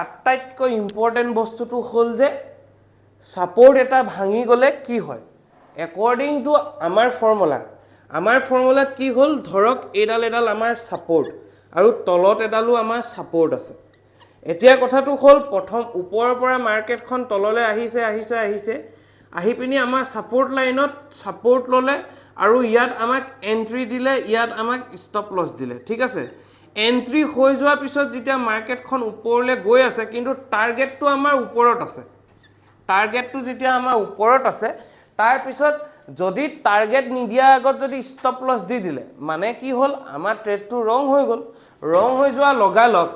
আটাইতকৈ ইম্পৰ্টেণ্ট বস্তুটো হ'ল যে ছাপোৰ্ট এটা ভাঙি গ'লে কি হয় একৰ্ডিং টু আমাৰ ফৰ্মুলাত কি হ'ল ধৰক এডাল আমাৰ ছাপোৰ্ট আৰু তলত এডালো আমাৰ ছাপোৰ্ট আছে এতিয়া কথাটো হ'ল প্ৰথম ওপৰৰ পৰা মাৰ্কেটখন তললৈ আহিছে আহি পিনি আমাৰ ছাপোৰ্ট লাইনত ছাপোৰ্ট ল'লে আৰু ইয়াত আমাক এন্ট্ৰি দিলে ইয়াত আমাক ষ্টপ লছ দিলে ঠিক আছে এন্ট্ৰি হৈ যোৱাৰ পিছত যেতিয়া মাৰ্কেটখন ওপৰলৈ গৈ আছে কিন্তু টাৰ্গেটটো আমাৰ ওপৰত আছে টাৰ্গেটটো যেতিয়া আমাৰ ওপৰত আছে তাৰ পিছত যদি টাৰ্গেট নিদিয়া আগত যদি ষ্টপ লছ দি দিলে মানে কি হ'ল আমাৰ ট্ৰেডটো ৰং হৈ গ'ল ৰং হৈ যোৱা লগালগ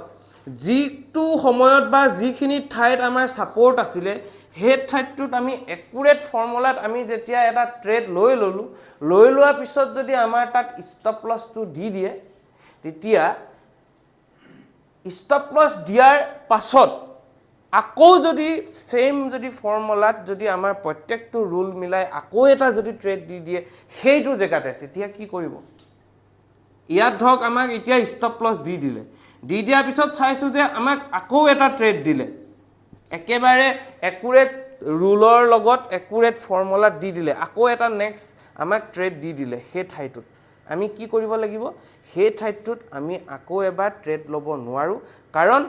যিটো সময়ত বা যিখিনি ঠাইত আমাৰ ছাপোৰ্ট আছিলে সেই ঠাইটোত আমি একুৰেট ফৰ্মুলাত আমি যেতিয়া এটা ট্ৰেড লৈ লোৱাৰ পিছত যদি আমাৰ তাত ষ্টপ লছটো দি দিয়ে তেতিয়া ষ্টপ লছ দিয়াৰ পাছত আকৌ যদি সেম যদি ফৰ্মুলাত যদি আমাৰ প্ৰত্যেকটো ৰুল মিলাই আকৌ এটা যদি ট্ৰেড দি দিয়ে সেইটো জেগাতে তেতিয়া কি কৰিব ইয়াত ধৰক আমাক এতিয়া ষ্টপ লছ দি দিয়াৰ পিছত চাইছো যে আমাক আকৌ এটা ট্ৰেড দিলে একেবাৰে একুৰেট ৰুলৰ লগত একুৰেট ফৰ্মুলাত দি দিলে আকৌ এটা নেক্সট আমাক ট্ৰেড দি দিলে সেই ঠাইটোত আমি কি কৰিব লাগিব সেই ঠাইটোত আমি আকৌ এবাৰ ট্ৰেড ল'ব নোৱাৰো কাৰণ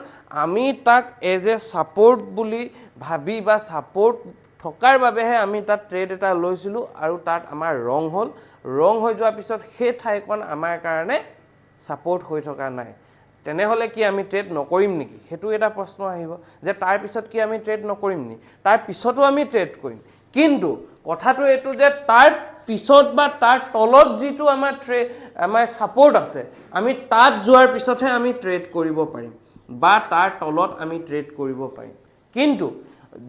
আমি তাক এজ এ ছাপোৰ্ট বুলি ভাবি বা ছাপোৰ্ট থকাৰ বাবেহে আমি তাত ট্ৰেড এটা লৈছিলো আৰু তাত আমাৰ ৰং হৈ যোৱাৰ পিছত সেই ঠাইখন আমাৰ কাৰণে ছাপোৰ্ট হৈ থকা নাই তেনেহলে কি আমি ট্ৰেড নকৰিম নেকি হেতু এটা প্ৰশ্ন আহিব যে তাৰ পিছত কি আমি ট্ৰেড নকৰিম নি তাৰ পিছতো আমি ট্ৰেড কৰিম কিন্তু কথাটো এটো যে তাৰ পিছত বা তাৰ তলত যিটো আমাৰ ছাপোৰ্ট আছে আমি তাত যোৱাৰ পিছতহে আমি ট্ৰেড কৰিব পাৰিম বা তাৰ তলত আমি ট্ৰেড কৰিব পাৰিম কিন্তু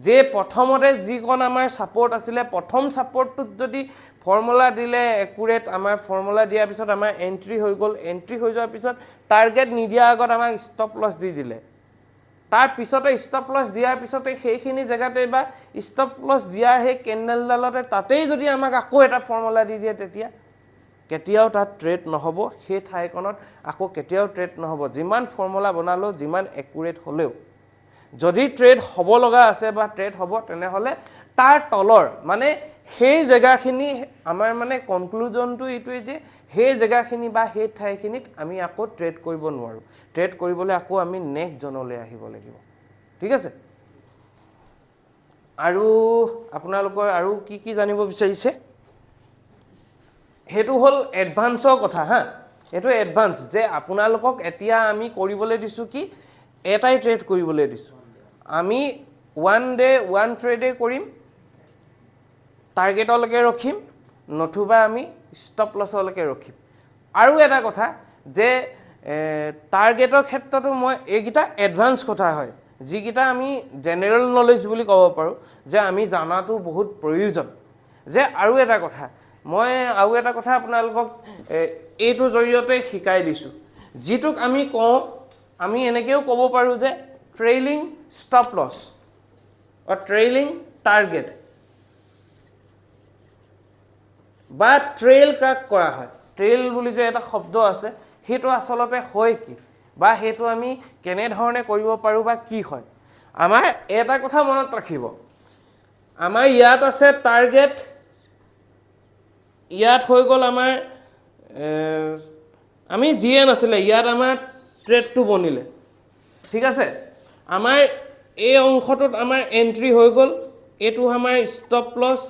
যে প্ৰথমতে যিখন আমাৰ ছাপোৰ্ট আছিলে প্ৰথম ছাপোৰ্টটোত যদি ফৰ্মুলা দিলে একুৰেট আমাৰ ফৰ্মুলা দিয়াৰ পিছত আমাৰ এন্ট্ৰি হৈ গ'ল এন্ট্ৰি হৈ যোৱাৰ পিছত টাৰ্গেট নিদিয়া আগত আমাক ষ্টপ লছ দি দিলে তাৰ পিছতে ষ্টপ লছ দিয়াৰ পিছতে সেইখিনি জেগাতে বা ষ্টপ লছ দিয়াৰ সেই কেণ্ডেলডালতে তাতেই যদি আমাক আকৌ এটা ফৰ্মুলা দি দিয়ে তেতিয়া কেতিয়াও তাত ট্ৰেড নহ'ব সেই ঠাইখনত আকৌ কেতিয়াও ট্ৰেড নহ'ব যিমান ফৰ্মুলা বনালো যিমান একুৰেট হ'লেও যদি ট্ৰেড হ'ব লগা আছে বা ট্ৰেড হ'ব তেনেহলে তাৰ তলৰ মানে সেই জেগাখিনি আমাৰ মানে কনক্লুজনটো এইটোৱে যে সেই জেগাখিনি বা সেই ঠাইখিনিত আমি আকৌ ট্ৰেড কৰিব নোৱাৰো ট্ৰেড কৰিবলৈ আকৌ আমি নেক্সট জনলৈ আহিব লাগিব ঠিক আছে আৰু আপোনালোকৰ আৰু কি জানিব বিচাৰিছে হেতু হল এডভান্সৰ কথা হা এটো এডভান্স যে আপোনালোকক এতিয়া আমি কৰিবলৈ দিছো কি এটাই ট্ৰেড কৰিবলৈ দিছো আমি ওৱান ডে ওৱান ট্ৰেডে কৰিম টাৰ্গেটলৈকে ৰখিম নতুবা আমি ষ্টপ লছলৈকে ৰখিম আৰু এটা কথা যে টাৰ্গেটৰ ক্ষেত্ৰতো মই এইকিটা এডভান্স কথা হয় যিকিটা আমি জেনাৰেল নলেজ বুলি ক'ব পাৰো যে আমি জানাটো বহুত প্ৰয়োজন যে আৰু এটা কথা মই আৰু এটা কথা আপোনালোকক এইটো জৰিয়তে শিকাই দিছো যিটোক আমি কওঁ আমি এনেকেও ক'ব পাৰো যে ট্ৰেইলিং ষ্টপ লছ অৰ ট্ৰেইলিং টাৰ্গেট বা ট্ৰেইল কাক কৰা হয় ট্ৰেইল বুলি যে এটা শব্দ আছে হেতু আসলতে হয় কি বা হেতু আমি কেনে ধৰণে কৰিব পাৰো বা কি হয় আমাৰ এটা কথা মনত ৰাখিব আমাৰ ইয়াত আছে টাৰ্গেট ইয়াত হৈ গ'ল আমাৰ আমি জিএন আছিলে ইয়াত আমাৰ ট্ৰেডটো বনিলে ঠিক আছে আমাৰ এই অংশটোত আমাৰ এন্ট্ৰি হৈ গ'ল এটো আমাৰ ষ্টপ লছ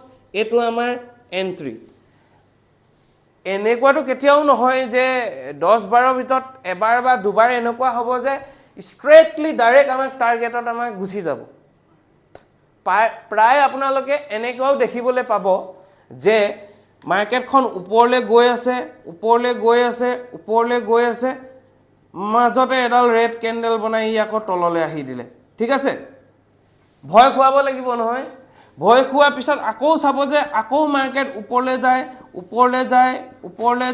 এটো আমাৰ এন্ট্ৰি এনেকুৱাটো কেতিয়াও নহয় যে 10-12 ভিতৰত এবাৰ বা দুবাৰ এনেকুৱা হ'ব যে স্ট্ৰেটলি ডাইৰেক্ট আমাক টাৰ্গেটত আমাক গুছি যাব প্ৰায় আপোনালোকে এনেকুৱাও দেখিবলৈ পাব যে মাৰ্কেটখন ওপৰলৈ গৈ আছে মাজতে এডাল ৰেড কেণ্ডেল বনাই আকৌ তললৈ আহি দিলে ঠিক আছে ভয় খুৱাব লাগিব নহয় ভয় খোৱাৰ পিছত আকৌ চাব যে আকৌ মাৰ্কেট ওপৰলৈ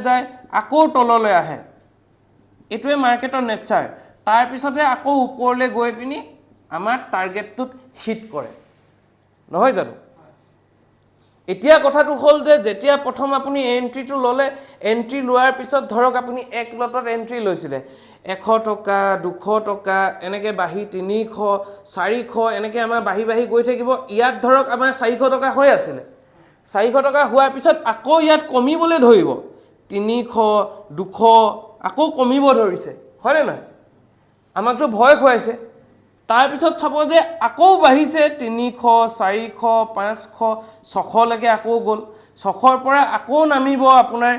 যায় আকৌ তললৈ আহে এটোৱে মাৰ্কেটৰ নেচাৰ তাৰ পিছতে আকৌ ওপৰলৈ গৈ পিনি আমাৰ টাৰ্গেটটোত হিট কৰে নহয় জানো এতিয়া কথাটো হ'ল যে যেতিয়া প্ৰথম আপুনি এণ্ট্ৰিটো ল'লে, এণ্ট্ৰি লোৱাৰ পিছত ধৰক আপুনি এক লটত এণ্ট্ৰি লৈছিলে 100 টকা 200 টকা এনেকৈ বাঢ়ি 300 400 এনেকৈ আমাৰ বাঢ়ি বাঢ়ি গৈ থাকিব। ইয়াত ধৰক আমাৰ 400 টকা হৈ আছিলে, 400 টকা হোৱাৰ পিছত আকৌ ইয়াত কমিবলৈ ধৰিব 300 200 আকৌ কমিব ধৰিছে, হয়নে নহয়? আমাকতো ভয় খুৱাইছে। তাৰপিছত চাব যে আকৌ বাঢ়িছে 300 400 500 600লৈকে আকৌ গ'ল, 600ৰ পৰা আকৌ নামিব আপোনাৰ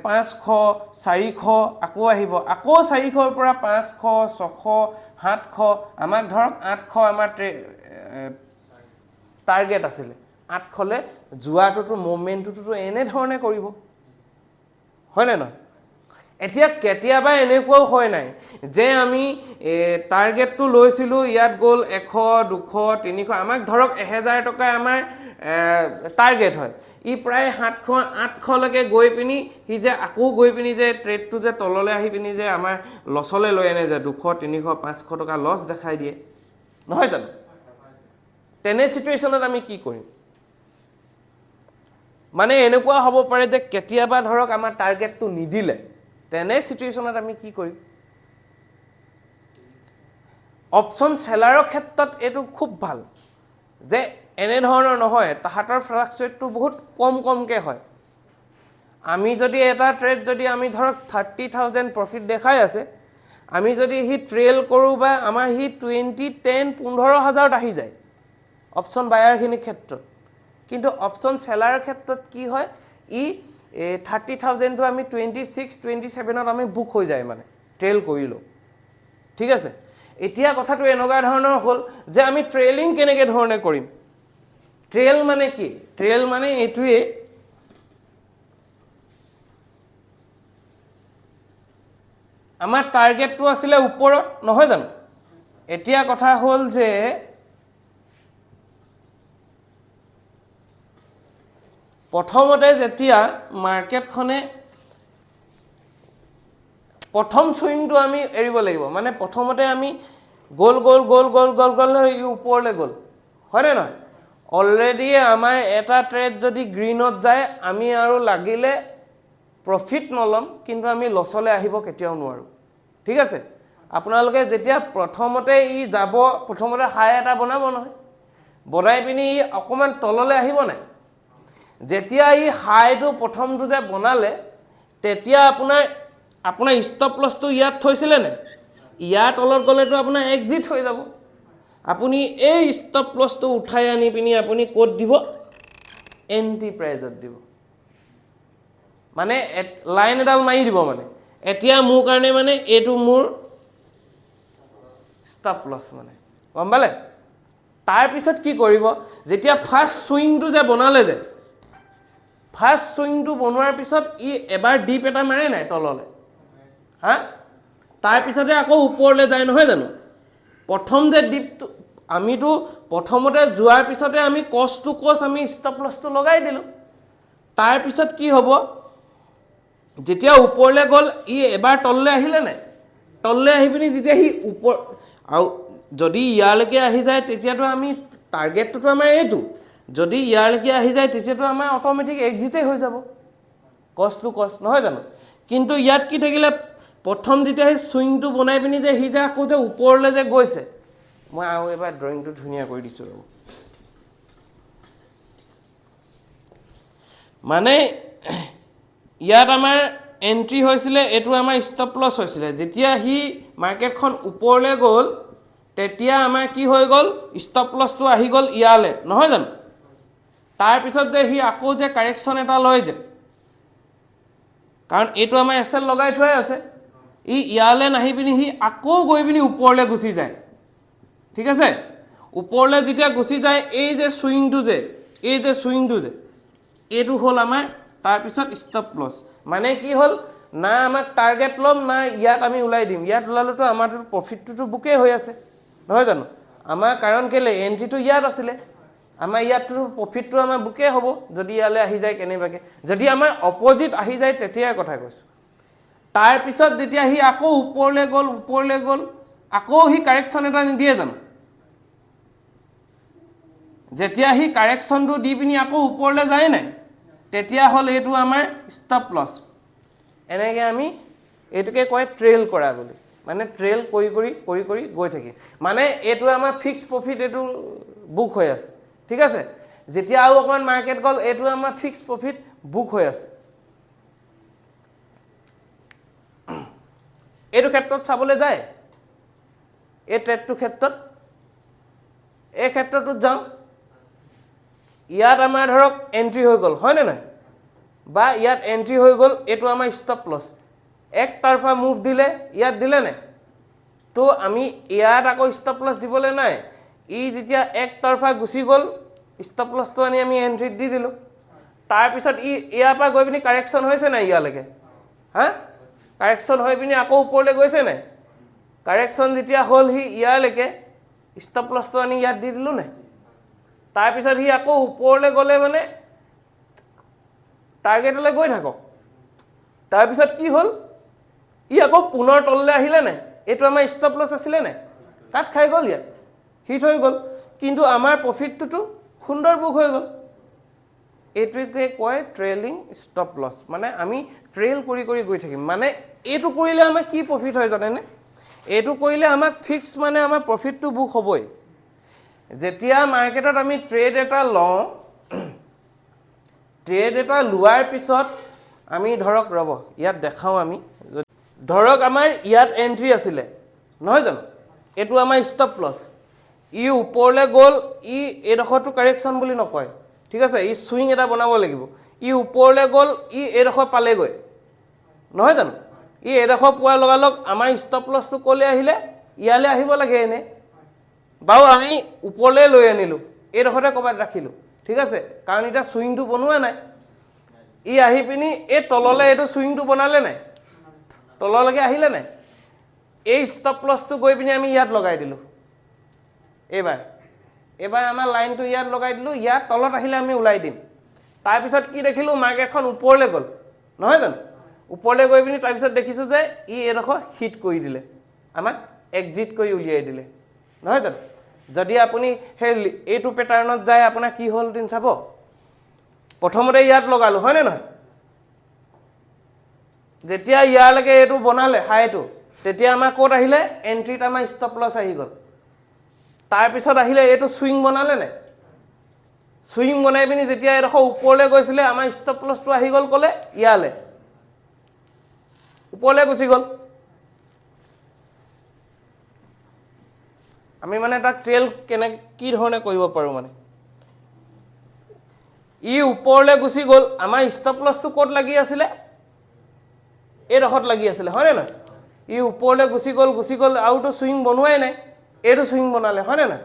500 400 আকৌ আহিব, আকৌ 400ৰ পৰা 500 600 700 আমাক ধৰক 800 আমাৰ টাৰ্গেট আছিলে। 800লৈ যোৱাটোতো মুভমেণ্টটোতো এনেধৰণে কৰিব, হয়নে নহয়? এতিয়া কেতিয়াবা এনেকুৱাও হয় নাই যে আমি টাৰ্গেটটো লৈছিলোঁ, ইয়াত গ'ল 100 200 300 আমাক ধৰক 1000 টকা আমাৰ টাৰ্গেট হয়, ই প্ৰায় 700 800লৈকে গৈ পিনি সি যে আকৌ গৈ পিনি যে ট্ৰেডটো যে তললৈ আহি পিনি যে আমাৰ লছলৈ লৈ আনে যে 200 300 500 টকা লছ দেখাই দিয়ে, নহয় জানো? তেনে চিটুৱেশ্যনত আমি কি কৰিম? মানে এনেকুৱা হ'ব পাৰে যে কেতিয়াবা ধৰক আমাৰ টাৰ্গেটটো নিদিলে, তেনে চিটুৱেশ্যনত আমি কি কৰিম? অপশ্যন চেলাৰৰ ক্ষেত্ৰত এইটো খুব ভাল যে এনেধৰণৰ নহয়, তাহাঁতৰ ফ্লাকচুৱেটটো বহুত কমকৈ হয়। আমি যদি এটা ট্ৰেড যদি আমি ধৰক 30,000 প্ৰফিট দেখাই আছে, আমি যদি সি ট্ৰেইল কৰোঁ বা আমাৰ সি 20 10 15,000 আহি যায় অপশ্যন বায়াৰখিনিৰ ক্ষেত্ৰত। কিন্তু অপশ্যন চেলাৰৰ ক্ষেত্ৰত কি হয়, ই 30,000টো আমি 26 27ত আমি বুক হৈ যায়, মানে ট্ৰেইল কৰিলোঁ, ঠিক আছে? এতিয়া কথাটো এনেকুৱা ধৰণৰ হ'ল যে আমি ট্ৰেইলিং কেনেকৈ ধৰণে কৰিম? ট্ৰেইল মানে কি? ট্ৰেইল মানে এইটোৱেই, আমাৰ টাৰ্গেটটো আছিলে ওপৰত, নহয় জানো? এতিয়া কথা হ'ল যে প্ৰথমতে যেতিয়া মাৰ্কেটখনে প্ৰথম চুইংটো আমি এৰিব লাগিব, মানে প্ৰথমতে আমি গ'ল ই ওপৰলৈ গ'ল, হয়নে নহয়? অলৰেডি আমাৰ এটা ট্ৰেড যদি গ্ৰীণত যায়, আমি আৰু লাগিলে প্ৰফিট নল'ম, কিন্তু আমি লছলৈ আহিব কেতিয়াও নোৱাৰোঁ, ঠিক আছে? আপোনালোকে যেতিয়া প্ৰথমতে ই যাব, প্ৰথমতে হাই এটা বনাব নহয়, বনাই পিনি ই অকণমান তললৈ আহিব নাই? যেতিয়া ই হাইটো প্ৰথমটো যে বনালে, তেতিয়া আপোনাৰ ষ্টপ লছটো ইয়াত থৈছিলে নে? ইয়াৰ তলত গ'লেতো আপোনাৰ এক্সিট হৈ যাব। আপুনি এই ষ্টপ লছটো উঠাই আনি পিনি আপুনি ক'ত দিব? এণ্টি প্ৰাইজত দিব, মানে লাইন এডাল মাৰি দিব। মানে এতিয়া মোৰ কাৰণে মানে এইটো মোৰ ষ্টপ লছ, মানে গম পালে? তাৰপিছত কি কৰিব? যেতিয়া ফাৰ্ষ্ট চুইংটো যে বনালে যে, ফাৰ্ষ্ট চুইংটো বনোৱাৰ পিছত ই এবাৰ ডিপ এটা মাৰে নাই তললৈ? হা? তাৰপিছতে আকৌ ওপৰলৈ যায়, নহয় জানো? প্ৰথম যে ডিপটো আমিতো প্ৰথমতে যোৱাৰ পিছতে আমি কষ্ট টু কষ্ট আমি ষ্টপ লছটো লগাই দিলোঁ। তাৰপিছত কি হ'ব? যেতিয়া ওপৰলৈ গ'ল, ই এবাৰ তললৈ আহিলে নাই? তললৈ আহি পিনি যেতিয়া সি ওপৰ, আৰু যদি ইয়ালৈকে আহি যায় তেতিয়াতো আমি টাৰ্গেটটোতো আমাৰ এইটো, যদি ইয়ালৈকে আহি যায় তেতিয়াতো আমাৰ অট'মেটিক এক্সিটেই হৈ যাব, কষ্ট টু কষ্ট, নহয় জানো? কিন্তু ইয়াত কি থাকিলে? প্ৰথম যেতিয়া সেই চুইংটো বনাই পিনি যে সি যে আকৌ যে ওপৰলৈ যে গৈছে, মই আৰু এবাৰ ড্ৰয়িংটো ধুনীয়া কৰি দিছোঁ ৰ'ব। মানে ইয়াত আমাৰ এণ্ট্ৰি হৈছিলে, এইটো আমাৰ ষ্টপ লছ হৈছিলে। যেতিয়া সি মাৰ্কেটখন ওপৰলৈ গ'ল, তেতিয়া আমাৰ কি হৈ গ'ল? ষ্টপ লছটো আহি গ'ল ইয়ালৈ, নহয় জানো? তাৰপিছত যে সি আকৌ যে কাৰেকশ্যন এটা লয় যে, কাৰণ এইটো আমাৰ এছ এল লগাই থোৱাই আছে, ই ইয়ালৈ নাহি পিনি সি আকৌ গৈ পিনি ওপৰলৈ গুচি যায়, ঠিক আছে? ওপৰলৈ যেতিয়া গুচি যায়, এই যে চুইংটো যে, এইটো হ'ল আমাৰ তাৰপিছত ষ্টপ লছ। মানে কি হ'ল? না আমাক টাৰ্গেট ল'ম, না ইয়াত আমি ওলাই দিম। ইয়াত ওলালেতো আমাৰতো প্ৰফিটটোতো বুকেই হৈ আছে, নহয় জানো? আমাৰ কাৰণ কেলৈ? এণ্ট্ৰিটো ইয়াত আছিলে, আমাৰ ইয়াততো প্ৰফিটটো আমাৰ বুকেই হ'ব যদি ইয়ালৈ আহি যায় কেনেবাকৈ। যদি আমাৰ অপজিট আহি যায় তেতিয়াই কথা কৈছোঁ। তাৰপিছত যেতিয়া সি আকৌ ওপৰলৈ গ'ল, আকৌ সি কাৰেকশ্যন এটা নিদিয়ে জানো? যেতিয়া হি কাৰেকশ্যনটো দি পিনি আকৌ ওপৰলৈ যায় নাই তেতিয়া হ'ল এইটো আমাৰ ষ্টপ লছ এনেকৈ আমি এইটোকে কয় ট্ৰেইল কৰা বুলি মানে ট্ৰেইল কৰি গৈ থাকিম মানে এইটো আমাৰ ফিক্স প্ৰফিট এইটো বুক হৈ আছে ঠিক আছে যেতিয়া আৰু অকণমান মাৰ্কেট গ'ল এইটো আমাৰ ফিক্স প্ৰফিট বুক হৈ আছে এইটো ক্ষেত্ৰত চাবলৈ যায় এই ট্ৰেডটোৰ ক্ষেত্ৰত এই ক্ষেত্ৰটোত যাওঁ ইয়াত আমাৰ ধৰক এন্ট্ৰি হৈ গ'ল হয় নে নাই বা ইয়াত এন্ট্ৰি হৈ গ'ল এইটো আমাৰ ষ্টপ লছ এক তাৰফা মুভ দিলে ইয়াত দিলে নাই তো আমি ইয়াত আকৌ ষ্টপ লছ দিবলৈ নাই ই যেতিয়া এক তাৰফা গুচি গ'ল ষ্টপ লছটো আনি আমি এন্ট্ৰিত দি দিলোঁ তাৰপিছত ই ইয়াৰ পৰা গৈ পিনি কাৰেকশ্যন হৈছে নাই ইয়ালৈকে হা কাৰেকশ্যন হৈ পিনি আকৌ ওপৰলৈ গৈছে নাই কাৰেকশ্যন যেতিয়া হ'ল সি ইয়ালৈকে ষ্টপ লছটো আনি ইয়াত দি দিলোঁ নাই তাৰপিছত সি আকৌ ওপৰলৈ গ'লে মানে টাৰ্গেটলৈ গৈ থাকক তাৰপিছত কি হ'ল ই আকৌ পুনৰ তললৈ আহিলে নাই এইটো আমাৰ ষ্টপ লছ আছিলে নাই কাট খাই গ'ল ইয়াত হিট হৈ গ'ল কিন্তু আমাৰ প্ৰফিটটোতো সুন্দৰ বুক হৈ গ'ল এইটোকে কয় ট্ৰেইলিং ষ্টপ লছ মানে আমি ট্ৰেইল কৰি গৈ থাকিম মানে এইটো কৰিলে আমাৰ কি প্ৰফিট হয় জানেনে এইটো কৰিলে আমাক ফিক্স মানে আমাৰ প্ৰফিটটো বুক হ'বই যেতিয়া মাৰ্কেটত আমি ট্ৰেড এটা লওঁ ট্ৰেড এটা লোৱাৰ পিছত আমি ধৰক ৰ'ব ইয়াত দেখাওঁ আমি ধৰক আমাৰ ইয়াত এন্ট্ৰি আছিলে নহয় জানো এইটো আমাৰ ষ্টপ লছ ই ওপৰলৈ গ'ল ই এইডোখৰটো কাৰেকশ্যন বুলি নকয় ঠিক আছে ই চুইং এটা বনাব লাগিব ই ওপৰলৈ গ'ল ই এইডোখৰ পালেগৈ নহয় জানো ই এইডোখৰ পোৱাৰ লগালগ আমাৰ ষ্টপ লছটো ক'লৈ আহিলে ইয়ালৈ আহিব লাগে এনে বাৰু আমি ওপৰলৈ লৈ আনিলোঁ এইডোখৰতে ক'ৰবাত ৰাখিলোঁ ঠিক আছে কাৰণ এতিয়া চুইংটো বনোৱা নাই ই আহি পিনি এই তললৈ এইটো চুইংটো বনালে নাই তললৈকে আহিলে নাই এই ষ্টপ লছটো গৈ পিনি আমি ইয়াত লগাই দিলোঁ এইবাৰ আমাৰ লাইনটো ইয়াত লগাই দিলোঁ ইয়াত তলত আহিলে আমি ওলাই দিম তাৰপিছত কি দেখিলোঁ মাৰ্কেটখন ওপৰলৈ গ'ল নহয় জানো ওপৰলৈ গৈ পিনি তাৰপিছত দেখিছোঁ যে ই এইডোখৰ হিট কৰি দিলে আমাক এক্সিট কৰি উলিয়াই দিলে নহয় জানো যদি আপুনি সেই এইটো পেটাৰ্ণত যায় আপোনাৰ কি হ'ল দিন চাব প্ৰথমতে ইয়াত লগালোঁ হয়নে নহয় যেতিয়া ইয়ালৈকে এইটো বনালে হাইটো তেতিয়া আমাৰ ক'ত আহিলে এন্ট্ৰিত আমাৰ ষ্টপ লছ আহি গ'ল তাৰপিছত আহিলে এইটো চুইং বনালে নাই চুইং বনাই পিনি যেতিয়া এইডোখৰ ওপৰলৈ গৈছিলে আমাৰ ষ্টপ লছটো আহি গ'ল ক'লে ইয়ালৈ ওপৰলৈ গুচি গ'ল আমি মানে তাক ট্ৰেইল কি ধৰণে কৰিব পাৰোঁ মানে ই ওপৰলৈ গুচি গ'ল আমাৰ ষ্টপ লছটো ক'ত লাগি আছিলে এইডোখৰত লাগি আছিলে হয়নে নহয় ই ওপৰলৈ গুচি গ'ল আৰুতো চুইং বনোৱাই নাই এইটো চুইং বনালে হয়নে নহয়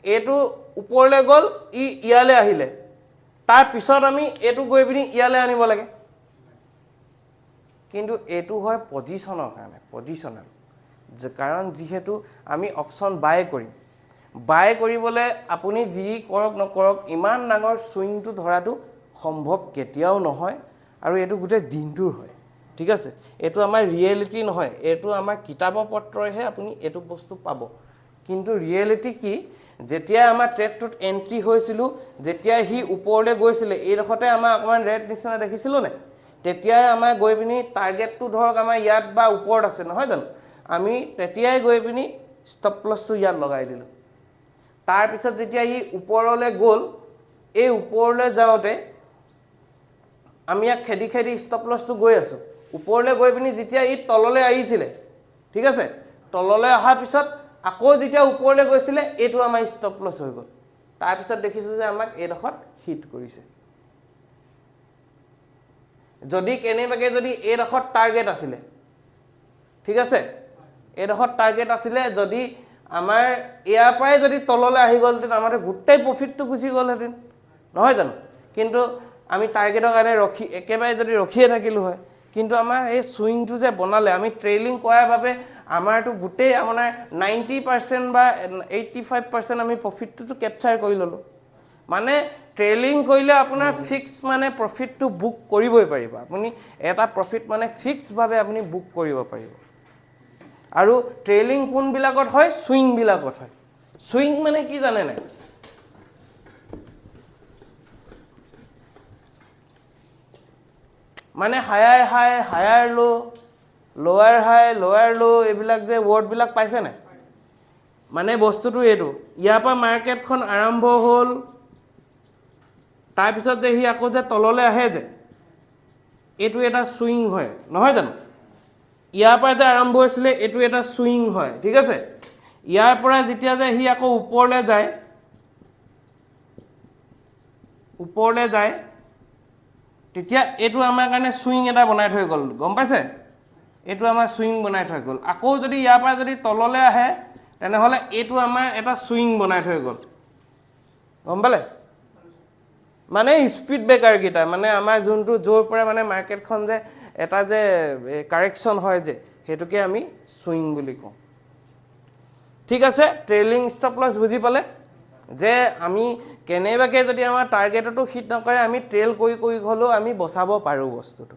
এইটো ওপৰলৈ গ'ল ই ইয়ালৈ আহিলে তাৰপিছত আমি এইটো গৈ পিনি ইয়ালৈ আনিব লাগে কিন্তু এইটো হয় পজিশ্যনৰ কাৰণে পজিশ্যনেল কাৰণ যিহেতু আমি অপশ্যন বাই কৰিবলৈ আপুনি যি কৰক নকৰক ইমান ডাঙৰ চুইংটো ধৰাটো সম্ভৱ কেতিয়াও নহয় আৰু এইটো গোটেই দিনটোৰ হয় ঠিক আছে এইটো আমাৰ ৰিয়েলিটি নহয় এইটো আমাৰ কিতাপৰ পত্ৰইহে আপুনি এইটো বস্তু পাব কিন্তু ৰিয়েলিটি কি যেতিয়া আমাৰ ট্ৰেডটোত এন্ট্ৰি হৈছিলোঁ যেতিয়া সি ওপৰলৈ গৈছিলে এইডোখৰতে আমাৰ অকণমান ৰেড নিচিনা দেখিছিলোঁ নে তেতিয়াই আমাৰ গৈ পিনি টাৰ্গেটটো ধৰক আমাৰ ইয়াত বা ওপৰত আছে নহয় জানো আমি তেতিয়াই গৈ পিনি ষ্টপ লছটো ইয়াত লগাই দিলোঁ তাৰপিছত যেতিয়া ই ওপৰলৈ গ'ল এই ওপৰলৈ যাওঁতে আমি ইয়াক খেদি ষ্টপ লছটো গৈ আছোঁ ওপৰলৈ গৈ পিনি যেতিয়া ই তললৈ আহিছিলে ঠিক আছে তললৈ অহাৰ পিছত আকৌ যেতিয়া ওপৰলৈ গৈছিলে এইটো আমাৰ ষ্টপ লছ হৈ গ'ল তাৰপিছত দেখিছোঁ যে আমাক এইডোখৰত হিট কৰিছে যদি কেনেবাকৈ যদি এইডোখৰত টাৰ্গেট আছিলে ঠিক আছে এইডোখৰত টাৰ্গেট আছিলে যদি আমাৰ ইয়াৰ পৰাই যদি তললৈ আহি গ'লহেঁতেন আমাৰ গোটেই প্ৰফিটটো গুচি গ'লহেঁতেন নহয় জানো কিন্তু আমি টাৰ্গেটৰ কাৰণে একেবাৰে যদি ৰখিয়ে থাকিলোঁ হয় কিন্তু আমাৰ এই চুইংটো যে বনালে আমি ট্ৰেইলিং কৰাৰ বাবে আমাৰতো গোটেই আপোনাৰ 90% বা 85% আমি প্ৰফিটটোতো কেপচাৰ কৰি ল'লোঁ মানে ট্ৰেইলিং কৰিলে আপোনাৰ ফিক্স মানে প্ৰফিটটো বুক কৰিবই পাৰিব আপুনি এটা প্ৰফিট মানে ফিক্সভাৱে আপুনি বুক কৰিব পাৰিব আৰু ট্ৰেইলিং কোনবিলাকত হয় চুইংবিলাকত হয় চুইং মানে কি জানে নাই মানে হায়াৰ হাই হায়াৰ ল' লোৱাৰ হাই লোৱাৰ ল' এইবিলাক যে ৱৰ্ডবিলাক পাইছে নাই মানে বস্তুটো এইটো ইয়াৰ পৰা মাৰ্কেটখন আৰম্ভ হ'ল তাৰপিছত যে সি আকৌ যে তললৈ আহে যে এইটো এটা ছুইং হয় নহয় জানো ইয়াৰ পৰা যে আৰম্ভ হৈছিলে এইটো এটা ছুইং হয় ঠিক আছে ইয়াৰ পৰা যেতিয়া যে সি আকৌ ওপৰলৈ যায় তেতিয়া এইটো আমাৰ কাৰণে ছুইং এটা বনাই থৈ গ'ল গম পাইছে এইটো আমাৰ ছুইং বনাই থৈ গ'ল আকৌ যদি ইয়াৰ পৰা যদি তললৈ আহে তেনেহ'লে এইটো আমাৰ এটা ছুইং বনাই থৈ গ'ল গম পালে মানে স্পীড ব্ৰেকাৰ কেইটা মানে আমাৰ যোনটো জোৰ পৰা মানে মাৰ্কেটখন যে এটা যে কাৰেকশ্যন হয় যে হেতুকে আমি সুইং বুলি কওঁ ঠিক আছে ট্ৰেইলিং ষ্টপ লছ বুজি পালে যে আমি কেনেবাকে যদি আমাৰ টাৰ্গেটটো হিট নকৰে আমি ট্ৰেইল কৰি হলেও আমি বচাব পাৰো বস্তুটো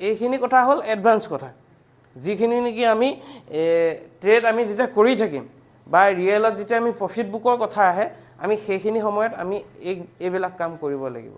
এইখিনি কথা হল এডভান্স কথা যিখিনি নেকি আমি ট্ৰেড আমি যেটা কৰি থাকিম বা ৰিয়েলত যেতিয়া আমি প্ৰফিট বুকৰ কথা আহে আমি সেইখিনি সময়ত আমি এইবিলাক কাম কৰিব লাগিব